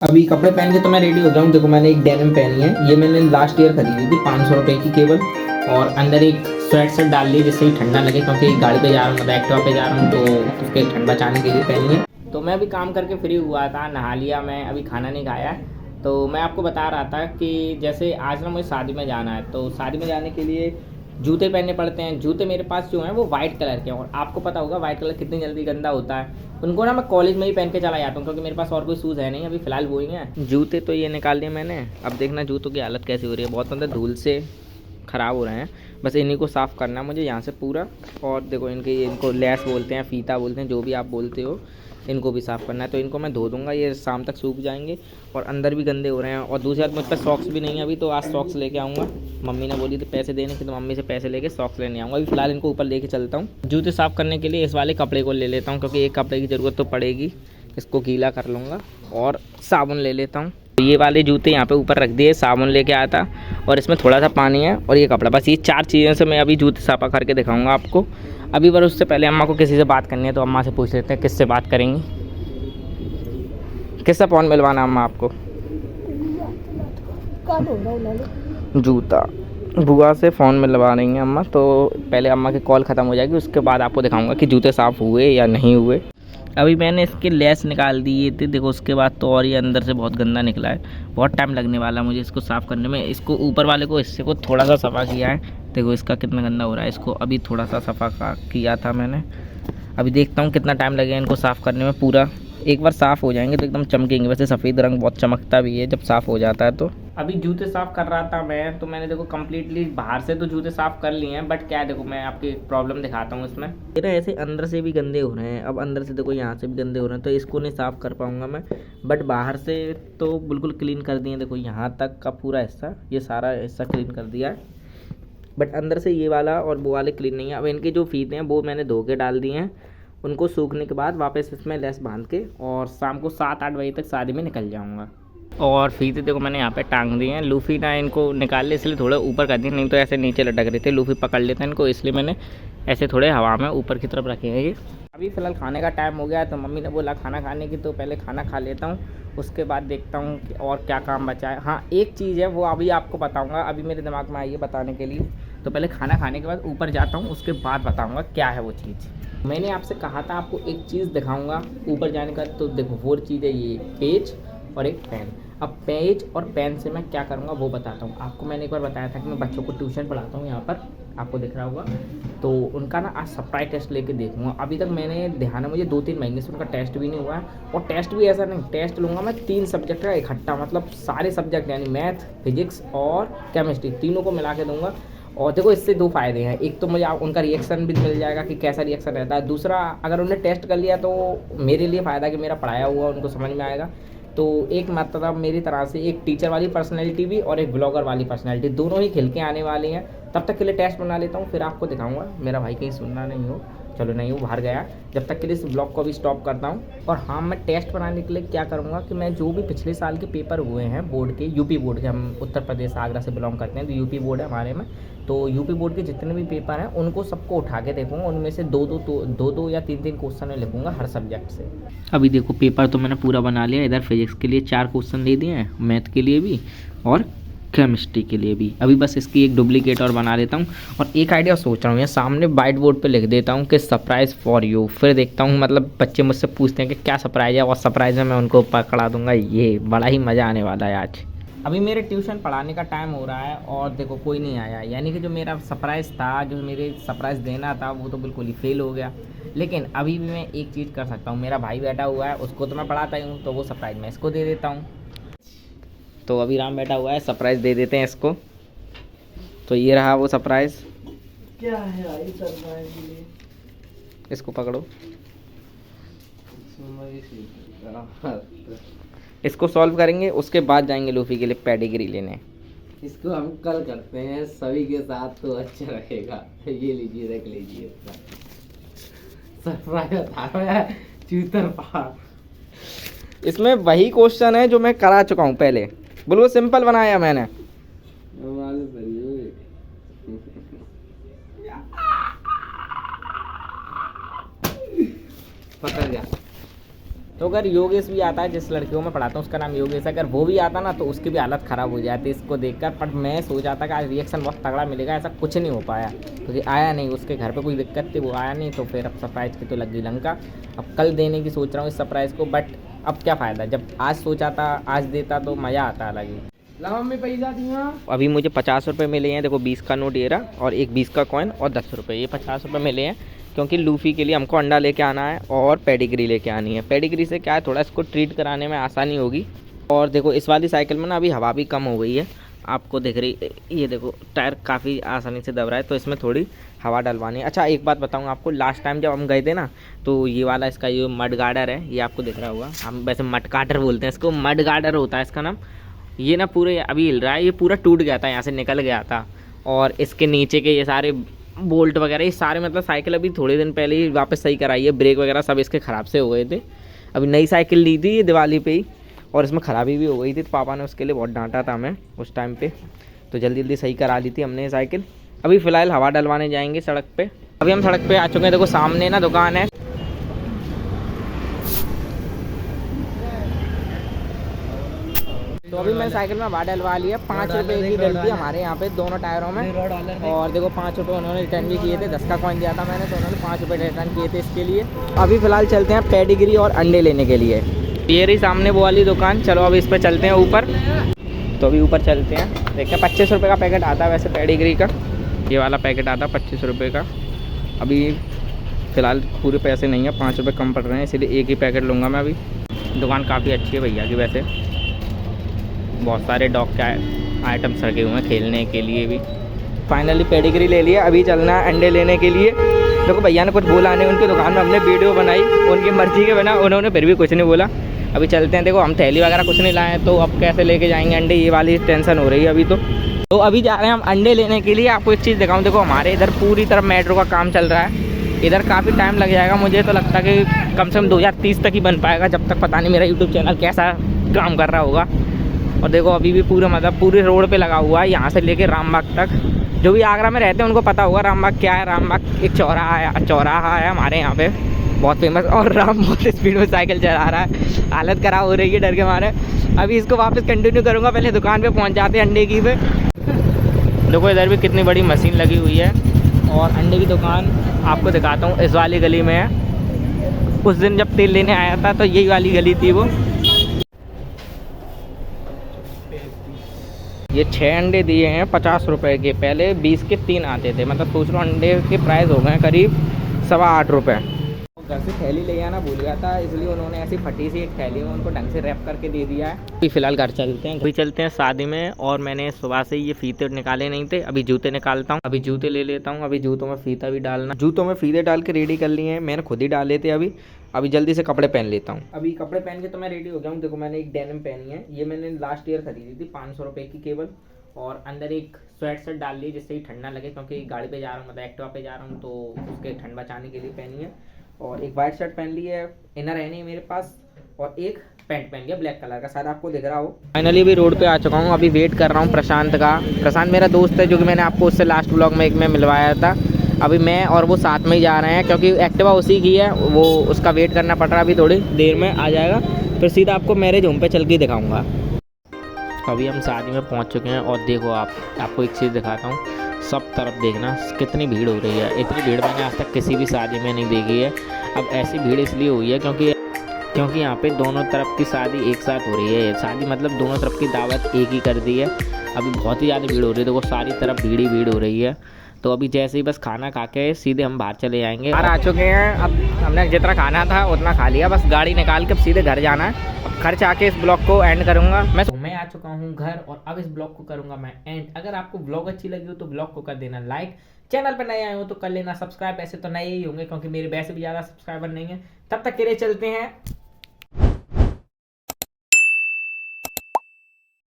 अभी कपड़े पहन के तो मैं रेडी हो गया हूँ। देखो मैंने एक डेनिम पहनी है, ये मैंने लास्ट ईयर खरीदी थी 500 रुपये की केवल। और अंदर एक स्वेट शर्ट डाल ली जिससे ही ठंडा लगे, क्योंकि गाड़ी पे जा रहा हूँ, मतलब एक्टिवा पे जा रहा हूँ, तो उसके ठंड बचाने के लिए पहनी है। तो मैं अभी काम करके फ्री हुआ था, नहा लिया मैं, अभी खाना नहीं खाया। तो मैं आपको बता रहा था कि जैसे आज ना मुझे शादी में जाना है, तो शादी में जाने के लिए जूते पहनने पड़ते हैं। जूते मेरे पास जो हैं वो वाइट कलर के हैं, और आपको पता होगा वाइट कलर कितनी जल्दी गंदा होता है। उनको ना मैं कॉलेज में ही पहन के चला जाता हूँ, क्योंकि मेरे पास और कोई शूज़ है नहीं, अभी फ़िलहाल वो ही हैं। जूते तो ये निकाल लिए मैंने। अब देखना जूतों की हालत कैसी हो रही है, बहुत अंदर धूल से ख़राब हो रहे हैं। बस इन्हीं को साफ़ करना है मुझे यहाँ से पूरा। और देखो इनको लेस बोलते हैं, फीता बोलते हैं, जो भी आप बोलते हो, इनको भी साफ़ करना है। तो इनको मैं धो दूँगा, ये शाम तक सूख जाएंगे। और अंदर भी गंदे हो रहे हैं। और दूसरी बात, मुझ पर सॉक्स भी नहीं है अभी, तो आज सॉक्स लेके आऊँगा। मम्मी ने बोली थी पैसे देने की, तो मम्मी से पैसे लेके सॉक्स लेने आऊँगा। अभी फ़िलहाल इनको ऊपर लेके चलता हूँ। जूते साफ़ करने के लिए इस वाले कपड़े को ले लेता हूँ, क्योंकि एक कपड़े की ज़रूरत तो पड़ेगी। इसको गीला कर लूँगा और साबुन ले लेता हूँ। ये वाले जूते यहाँ पे ऊपर रख दिए, साबुन लेके आया था, और इसमें थोड़ा सा पानी है और ये कपड़ा। बस ये 4 चीज़ों से मैं अभी जूते साफ़ा करके दिखाऊंगा आपको। अभी पर उससे पहले अम्मा को किसी से बात करनी है, तो अम्मा से पूछ लेते हैं किससे बात करेंगी, किससे फ़ोन मिलवाना अम्मा आपको? जूता बुआ से फ़ोन मिलवा रही हैं अम्मा। तो पहले अम्मा की कॉल ख़त्म हो जाएगी, उसके बाद आपको दिखाऊंगा कि जूते साफ़ हुए या नहीं हुए। अभी मैंने इसके लेस निकाल दिए थे, देखो उसके बाद तो और ये अंदर से बहुत गंदा निकला है। बहुत टाइम लगने वाला मुझे इसको साफ़ करने में। इसको ऊपर वाले को, हिस्से को थोड़ा सा सफ़ा किया है, देखो इसका कितना गंदा हो रहा है। इसको अभी थोड़ा सा सफ़ा किया था मैंने। अभी देखता हूँ कितना टाइम लगेगा इनको साफ़ करने में। पूरा एक बार साफ़ हो जाएंगे तो एकदम चमकेंगे। वैसे सफ़ेद रंग बहुत चमकता भी है जब साफ़ हो जाता है। तो अभी जूते साफ़ कर रहा था मैं, तो मैंने देखो कम्प्लीटली बाहर से तो जूते साफ़ कर लिए हैं, बट क्या है देखो मैं आपकी प्रॉब्लम दिखाता हूँ इसमें। ये ना ऐसे अंदर से भी गंदे हो रहे हैं। अब अंदर से देखो यहाँ से भी गंदे हो रहे हैं, तो इसको नहीं साफ़ कर पाऊँगा मैं। बट बाहर से तो बिल्कुल क्लीन कर दिए, देखो यहाँ तक का पूरा हिस्सा, ये सारा हिस्सा क्लीन कर दिया है। बट अंदर से ये वाला और वो वाले क्लीन नहीं है। अब इनके जो फीते हैं वो मैंने धो के डाल दिए हैं। उनको सूखने के बाद वापस इसमें लेस बांध के और शाम को 7-8 बजे तक शादी में निकल जाऊंगा। और फीते देखो मैंने यहाँ पे टांग दिए हैं। लूफ़ी ना इनको निकाल ले, इसलिए थोड़ा ऊपर कर दिए, नहीं तो ऐसे नीचे लटक रहे थे। लूफ़ी पकड़ लेते हैं इनको, इसलिए मैंने ऐसे थोड़े हवा में ऊपर की तरफ रखे हैं ये। अभी फ़िलहाल खाने का टाइम हो गया है, तो मम्मी ने बोला खाना खाने की, तो पहले खाना खा लेता हूँ, उसके बाद देखता हूँ कि और क्या काम बचा है। हाँ एक चीज़ है वो अभी आपको बताऊँगा, अभी मेरे दिमाग में आई है बताने के लिए। तो पहले खाना खाने के बाद ऊपर जाता हूँ, उसके बाद बताऊँगा क्या है वो चीज़। मैंने आपसे कहा था आपको एक चीज़ दिखाऊंगा ऊपर जाने का, तो देखो वो चीज़ है ये पेज और एक पेन। अब पेज और पेन से मैं क्या करूँगा वो बताता हूँ आपको। मैंने एक बार बताया था कि मैं बच्चों को ट्यूशन पढ़ाता हूँ, यहाँ पर आपको दिख रहा होगा। तो उनका ना आज सरप्राइज टेस्ट लेके देखूँगा। अभी तक मैंने ध्यान है मुझे 2-3 महीने से उनका टेस्ट भी नहीं हुआ है। और टेस्ट भी ऐसा नहीं, टेस्ट लूँगा मैं 3 सब्जेक्ट का इकट्ठा, मतलब सारे सब्जेक्ट यानी मैथ, फिजिक्स और केमिस्ट्री, तीनों को मिला के दूँगा। और देखो इससे 2 फ़ायदे हैं, एक तो मुझे उनका रिएक्शन भी मिल जाएगा कि कैसा रिएक्शन रहता है। दूसरा, अगर उन्हें टेस्ट कर लिया तो मेरे लिए फ़ायदा कि मेरा पढ़ाया हुआ उनको समझ में आएगा। तो एक मतलब मेरी तरह से एक टीचर वाली पर्सनैलिटी भी और एक ब्लॉगर वाली पर्सनैलिटी, दोनों ही खिल के आने वाली हैं। तब तक के लिए टेस्ट बना लेता हूँ, फिर आपको दिखाऊँगा। मेरा भाई कहीं सुनना नहीं हो, चलो नहीं, वो बाहर गया। जब तक के लिए इस ब्लॉग को भी स्टॉप करता हूँ। और हाँ, मैं टेस्ट बनाने के लिए क्या करूँगा कि मैं जो भी पिछले साल के पेपर हुए हैं बोर्ड के, यूपी बोर्ड के, हम उत्तर प्रदेश आगरा से बिलोंग करते हैं, तो यूपी बोर्ड है हमारे में। तो यूपी बोर्ड के जितने भी पेपर हैं उनको सबको उठा के देखूँगा, उनमें से दो या तीन क्वेश्चन मैं लिखूँगा हर सब्जेक्ट से। अभी देखो पेपर तो मैंने पूरा बना लिया। इधर फिजिक्स के लिए 4 क्वेश्चन दे दिए हैं, मैथ के लिए भी और केमिस्ट्री के लिए भी। अभी बस इसकी एक डुप्लीकेट और बना लेता हूँ। और एक आइडिया सोच रहा हूँ, यहाँ सामने वाइट बोर्ड पे लिख देता हूँ कि सरप्राइज़ फॉर यू। फिर देखता हूँ, मतलब बच्चे मुझसे पूछते हैं कि क्या सरप्राइज़ है, और सरप्राइज़ में मैं उनको पकड़ा दूंगा। ये बड़ा ही मज़ा आने वाला है आज। अभी मेरे ट्यूशन पढ़ाने का टाइम हो रहा है और देखो कोई नहीं आया, यानी कि जो मेरा सरप्राइज़ था, जो मेरे सरप्राइज़ देना था, वो तो बिल्कुल ही फेल हो गया। लेकिन अभी भी मैं एक चीज़ कर सकता हूँ, मेरा भाई बैठा हुआ है, उसको तो मैं पढ़ाता ही हूँ, तो वो सरप्राइज़ मैं इसको दे देता हूँ। तो अभी राम बैठा हुआ है, सरप्राइज़ दे देते हैं इसको। तो ये रहा वो सरप्राइज़। क्या है भाई सरप्राइज? इसको पकड़ो, इसको सॉल्व करेंगे, उसके बाद जाएंगे लूफी के लिए पेडिग्री लेने। इसको हम कल करते हैं सभी के साथ, तो अच्छा रहेगा। ये लीजिए, रख लीजिए इसका सरप्राइज बता रहा है, चूतर पहाड़। इसमें वही क्वेश्चन है जो मैं करा चुका हूँ पहले, बिल्कुल सिंपल बनाया मैंने। पकड़ जा, तो अगर योगेश भी आता है, जिस लड़की को मैं पढ़ाता हूँ उसका नाम योगेश है, अगर वो भी आता ना तो उसकी भी हालत ख़राब हो जाती इसको देखकर। पर मैं सोचा था कि आज रिएक्शन बहुत तगड़ा मिलेगा, ऐसा कुछ नहीं हो पाया क्योंकि आया नहीं, उसके घर पे कोई दिक्कत थी, वो आया नहीं। तो फिर अब सरप्राइज़ की तो लग गई लंका। अब कल देने की सोच रहा हूँ इस सरप्राइज़ को, बट अब क्या फ़ायदा, जब आज सोचा था आज देता तो मज़ा आता अलग ही। मम्मी पैसा दिया। अभी मुझे 50 रुपये मिले हैं, देखो 20 का नोट ये रहा और एक 20 का कॉइन और 10 रुपये, ये 50 रुपये मिले हैं क्योंकि लूफ़ी के लिए हमको अंडा लेके आना है और पेडिग्री लेके आनी है। पेडिग्री से क्या है, थोड़ा इसको ट्रीट कराने में आसानी होगी। और देखो इस वाली साइकिल में ना अभी हवा भी कम हो गई है, आपको दिख रही, ये देखो टायर काफ़ी आसानी से दब रहा है, तो इसमें थोड़ी हवा डलवानी है। अच्छा एक बात बताऊँ आपको, लास्ट टाइम जब हम गए थे ना तो ये वाला इसका ये मड गार्डर है, ये आपको दिख रहा होगा, हम वैसे मड गार्डर बोलते हैं इसको, मड गार्डर होता है इसका नाम। ये ना पूरे अभी हिल रहा है, ये पूरा टूट गया था, यहाँ से निकल गया था। और इसके नीचे के ये सारे बोल्ट वगैरह ये सारे, मतलब साइकिल अभी थोड़े दिन पहले ही वापस सही कराई है, ब्रेक वगैरह सब इसके ख़राब से हो गए थे। अभी नई साइकिल ली थी ये दिवाली पे ही और इसमें ख़राबी भी हो गई थी, तो पापा ने उसके लिए बहुत डांटा था हमें उस टाइम पे, तो जल्दी जल्दी सही करा ली थी हमने ये साइकिल। अभी फ़िलहाल हवा डलवाने जाएंगे सड़क पे। अभी हम सड़क पे आ चुके हैं, देखो सामने ना दुकान है। तो अभी मैंने साइकिल में हवा डलवा लिया, 5 रुपये की डलती है हमारे यहाँ पे दोनों टायरों में। और देखो 5 रुपये उन्होंने रिटर्न भी किए थे, 10 का कॉइन दिया था मैंने, तो उन्होंने 5 रुपये रिटर्न किए थे इसके लिए। अभी फ़िलहाल चलते हैं पेडिग्री और अंडे लेने के लिए। ये रही सामने वो वाली दुकान, चलो अभी इस पर चलते हैं ऊपर। तो अभी ऊपर चलते हैं, देखते हैं 25 रुपये का पैकेट आता है वैसे पेडिग्री का, ये वाला पैकेट आता है 25 रुपये का। अभी फ़िलहाल पूरे पैसे नहीं है, 5 रुपये कम पड़ रहे हैं, इसलिए एक ही पैकेट लूँगा मैं अभी। दुकान काफ़ी अच्छी है भैया की, वैसे बहुत सारे डॉग के आइटम्स रखे हुए हैं खेलने के लिए भी। फाइनली पेडिग्री ले लिया, अभी चलना है अंडे लेने के लिए। देखो भैया ने कुछ बोला नहीं, उनकी दुकान में हमने वीडियो बनाई, उनकी मर्जी के बिना उन्होंने फिर भी कुछ नहीं बोला। अभी चलते हैं, देखो हम थैली वगैरह कुछ नहीं लाए हैं तो अब कैसे लेके जाएंगे अंडे, ये वाली टेंशन हो रही है अभी तो अभी जा रहे हैं हम अंडे लेने के लिए। आपको एक चीज़ दिखाऊँ, देखो हमारे इधर पूरी तरफ मेट्रो का काम चल रहा है, इधर काफ़ी टाइम लग जाएगा, मुझे तो लगता है कि कम से कम 2030 तक ही बन पाएगा, जब तक पता नहीं मेरा यूट्यूब चैनल कैसा काम कर रहा होगा। और देखो अभी भी पूरा मतलब पूरे रोड पे लगा हुआ है, यहाँ से लेके रामबाग तक। जो भी आगरा में रहते हैं उनको पता होगा रामबाग क्या है। रामबाग एक चौराहा है हमारे यहाँ पे बहुत फेमस, और राम बहुत स्पीड में साइकिल चला रहा है, हालत ख़राब हो रही है डर के मारे। अभी इसको वापस कंटिन्यू करूँगा, पहले दुकान पे पहुँच जाते हैं अंडे की पे। देखो इधर भी कितनी बड़ी मशीन लगी हुई है, और अंडे की दुकान आपको दिखाता हूँ, इस वाली गली में है। उस दिन जब तेल लेने आया था तो यही वाली गली थी वो। ये 6 अंडे दिए हैं 50 रुपये के, पहले 20 के 3 आते थे, मतलब सोच लो अंडे के प्राइस हो गए करीब 8.25 रुपये। घर से थैली ले आना भूल गया था, इसलिए उन्होंने ऐसी फटी सी एक थैली में उनको ढंग से रैप करके दे दिया है। अभी फ़िलहाल घर चलते हैं, अभी चलते हैं शादी में। और मैंने सुबह से ये फीते निकाले नहीं थे, अभी जूते निकालता हूँ, अभी जूते ले लेता हूँ। अभी जूतों में फीता भी डालना, जूतों में फीते डाल के रेडी कर लिए हैं, मैंने खुद ही डाले थे। अभी जल्दी से कपड़े पहन लेता हूँ। अभी कपड़े पहन के तो मैं रेडी हो गया हूँ। देखो मैंने एक डेनिम पहनी है, ये मैंने लास्ट ईयर खरीदी थी 500 रुपये की केवल, और अंदर एक स्वेट शर्ट डाल ली जिससे कि ठंडा लगे, क्योंकि गाड़ी पे जा रहा हूँ, मतलब एक्टिवा पे जा रहा हूँ, तो उसके ठंड बचाने के लिए पहनी है। और एक वाइट शर्ट पहन ली है, इनर है नहीं मेरे पास, और एक पैंट पहन लिया ब्लैक कलर का, शायद आपको दिख रहा हो। फाइनली भी रोड पे आ चुका हूँ, अभी वेट कर रहा हूँ प्रशांत का। प्रशांत मेरा दोस्त है, जो कि मैंने आपको उससे लास्ट ब्लॉग में एक में मिलवाया था। अभी मैं और वो साथ में ही जा रहे हैं, क्योंकि एक्टिवा उसी की है, वो उसका वेट करना पड़ रहा है। अभी थोड़ी देर में आ जाएगा, फिर सीधा आपको मैरिज होम पे चल के दिखाऊँगा। अभी हम शादी में पहुंच चुके हैं, और देखो आपको एक चीज़ दिखाता हूँ, सब तरफ देखना कितनी भीड़ हो रही है। इतनी भीड़ मैंने आज तक किसी भी शादी में नहीं देखी है। अब ऐसी भीड़ इसलिए हुई है क्योंकि यहाँ पे दोनों तरफ की शादी एक साथ हो रही है। शादी मतलब दोनों तरफ की दावत एक ही कर दी है। अभी बहुत ही ज़्यादा भीड़ हो रही है, देखो सारी तरफ भीड़ ही भीड़ हो रही है। तो अभी जैसे ही बस खाना खा के सीधे हम बाहर चले जाएंगे। बाहर आ चुके हैं, अब हमने जितना खाना था उतना खा लिया, बस गाड़ी निकाल के अब सीधे घर जाना है। अब घर जाके इस ब्लॉग को एंड करूँगा। मैं आ चुका हूँ घर, और अब इस ब्लॉग को करूँगा मैं एंड। अगर आपको ब्लॉग अच्छी लगी हो तो ब्लॉग को कर देना लाइक, चैनल पर नए आए हो तो कर लेना सब्सक्राइब। ऐसे तो नए ही होंगे क्योंकि मेरे वैसे भी ज़्यादा सब्सक्राइबर नहीं है। तब तक के लिए चलते हैं।